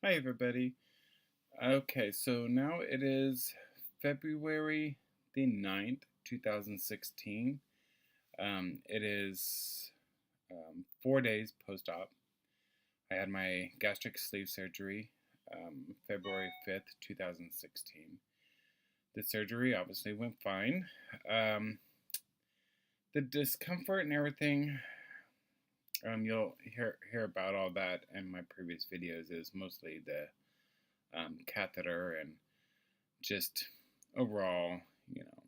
Hi, everybody. Okay, so now it is February the 9th, 2016. It is 4 days post op. I had my gastric sleeve surgery February 5th, 2016. The surgery obviously went fine. Um, the discomfort and everything, you'll hear about all that in my previous videos, is mostly the catheter and just overall, you know,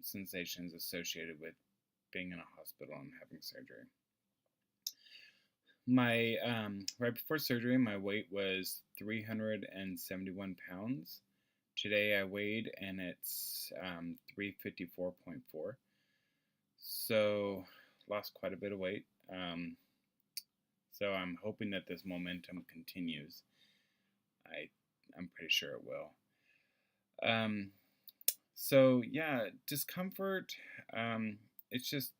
sensations associated with being in a hospital and having surgery. My right before surgery, my weight was 371 pounds. Today I weighed and it's 354.4. So lost quite a bit of weight. So I'm hoping that this momentum continues. I'm pretty sure it will. So yeah, discomfort. It's just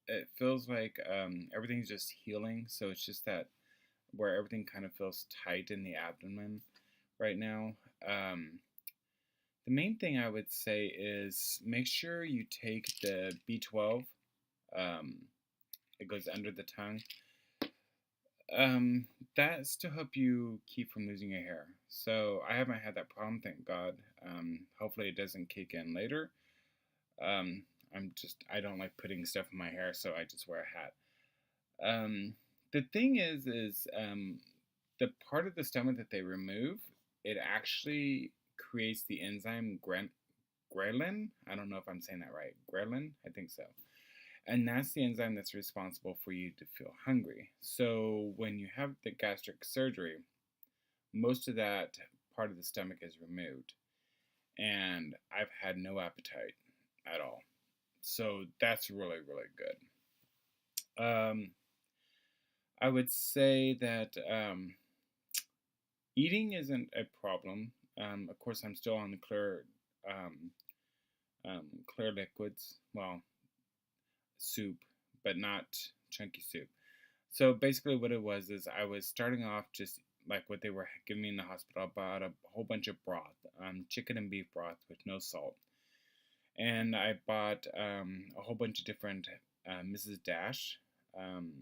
it feels like everything's just healing. So it's just that where everything kind of feels tight in the abdomen right now. The main thing I would say is make sure you take the B12. Um, it goes under the tongue. That's to help you keep from losing your hair. So I haven't had that problem, thank God. Hopefully it doesn't kick in later. Um, I don't like putting stuff in my hair, so I just wear a hat. The thing is the part of the stomach that they remove, it actually creates the enzyme ghrelin. I don't know if I'm saying that right. Ghrelin, I think so. And that's the enzyme that's responsible for you to feel hungry. So when you have the gastric surgery, most of that part of the stomach is removed. And I've had no appetite at all. So that's really, really good. I would say that eating isn't a problem. Of course, I'm still on the um, clear liquids. Well, soup, but not chunky soup. So basically, what it was is I was starting off just like what they were giving me in the hospital. I bought a whole bunch of broth, chicken and beef broth with no salt, and I bought a whole bunch of different Mrs. Dash um,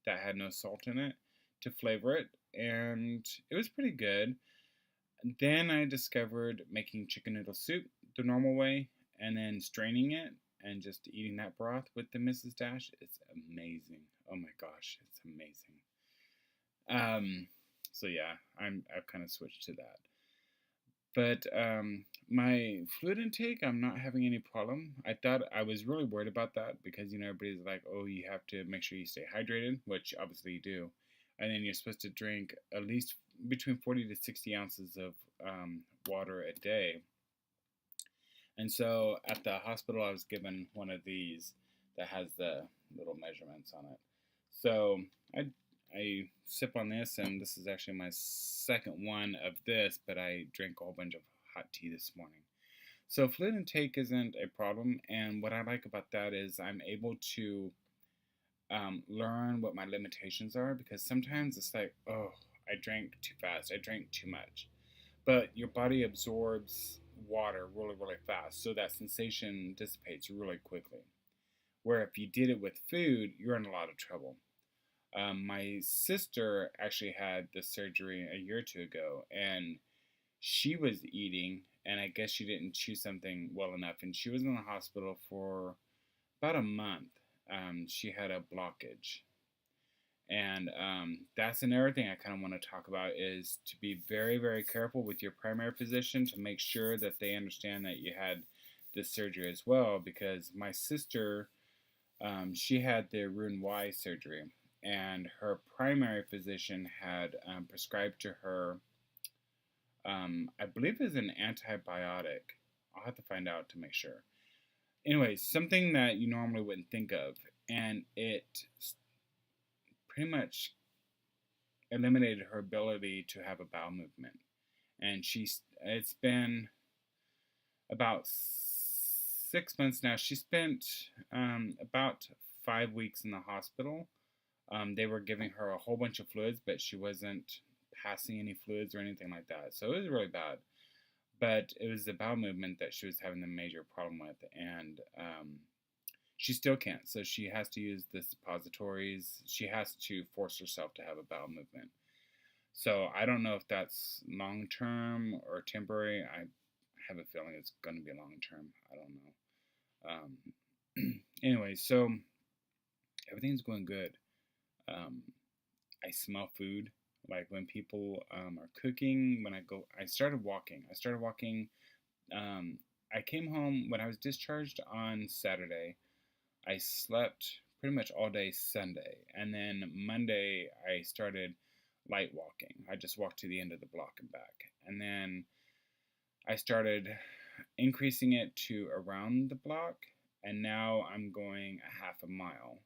that had no salt in it to flavor it, and it was pretty good. Then I discovered making chicken noodle soup the normal way and then straining it and just eating that broth with the Mrs. Dash. It's amazing. Oh my gosh, it's amazing. So yeah, I've kind of switched to that. But my fluid intake, I'm not having any problem. I thought I was really worried about that because everybody's like, oh, you have to make sure you stay hydrated, which obviously you do, and then you're supposed to drink at least between 40 to 60 ounces of water a day. And so at the hospital, I was given one of these that has the little measurements on it. So I I sip on this, and this is actually my second one of this, but I drank a whole bunch of hot tea this morning. So fluid intake isn't a problem, and what I like about that is I'm able to learn what my limitations are because sometimes it's like, oh, I drank too fast, I drank too much. But your body absorbs water really, really fast, so that sensation dissipates really quickly. Where if you did it with food, you're in a lot of trouble. My sister actually had this surgery a year or two ago, and she was eating, and I guess she didn't chew something well enough, and she was in the hospital for about a month. She had a blockage, and that's another thing I kind of want to talk about is to be very, very careful with your primary physician to make sure that they understand that you had this surgery as well. Because my sister, she had the Roux-en-Y surgery, and her primary physician had prescribed to her, I believe, is an antibiotic. I'll have to find out to make sure. Anyways, something that you normally wouldn't think of, and it pretty much eliminated her ability to have a bowel movement. And it's been about 6 months now. She spent about 5 weeks in the hospital They were giving her a whole bunch of fluids, but she wasn't passing any fluids or anything like that. So it was really bad. But it was the bowel movement that she was having the major problem with, and she still can't. So she has to use the suppositories. She has to force herself to have a bowel movement. So I don't know if that's long term or temporary. I have a feeling it's going to be long term. I don't know. Anyway, so everything's going good. I smell food. Like when people are cooking, I started walking. I came home when I was discharged on Saturday. I slept pretty much all day Sunday. And then Monday, I started light walking. I just walked to the end of the block and back. And then I started increasing it to around the block. And now I'm going a half a mile.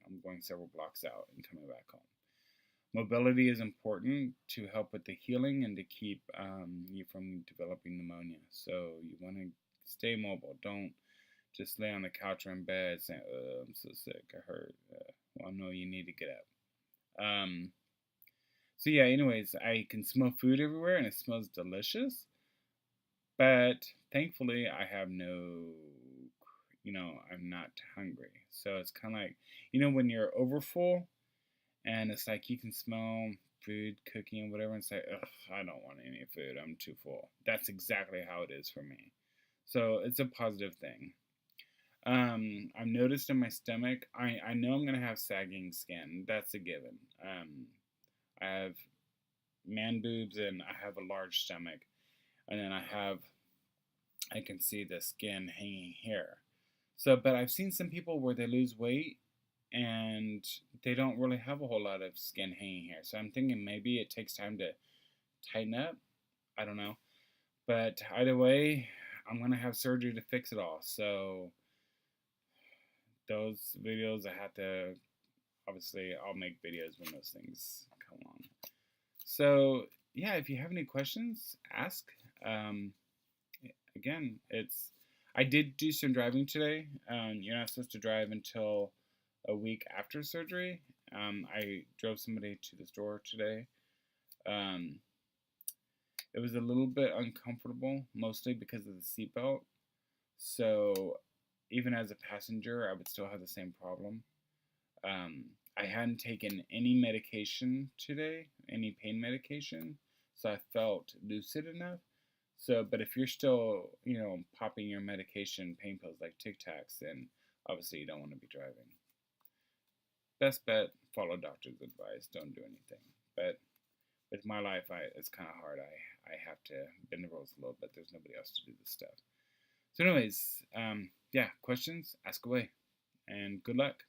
I'm going several blocks out and coming back home. Mobility is important to help with the healing and to keep you from developing pneumonia. So you want to stay mobile. Don't just lay on the couch or in bed saying, I'm so sick, I hurt. Well, no, you need to get up. So yeah, anyways, I can smell food everywhere and it smells delicious. But thankfully, I have I'm not hungry. So it's kind of like, when you're overfull and it's like you can smell food cooking and whatever, and it's like, ugh, I don't want any food. I'm too full. That's exactly how it is for me. So it's a positive thing. I've noticed in my stomach, I know I'm going to have sagging skin. That's a given. I have man boobs and I have a large stomach. And then I can see the skin hanging here. So, but I've seen some people where they lose weight and they don't really have a whole lot of skin hanging here. So I'm thinking maybe it takes time to tighten up. I don't know. But either way, I'm going to have surgery to fix it all. So those videos, obviously, I'll make videos when those things come on. So yeah, if you have any questions, ask. Again, I did do some driving today. You're not supposed to drive until a week after surgery. I drove somebody to the store today. It was a little bit uncomfortable, mostly because of the seatbelt. So even as a passenger, I would still have the same problem. I hadn't taken any medication today, any pain medication, so I felt lucid enough. So, but if you're still, popping your medication, pain pills like Tic Tacs, then obviously you don't want to be driving. Best bet, follow doctor's advice. Don't do anything. But with my life, it's kind of hard. I have to bend the rules a little bit. There's nobody else to do this stuff. So anyways, yeah, questions, ask away. And good luck.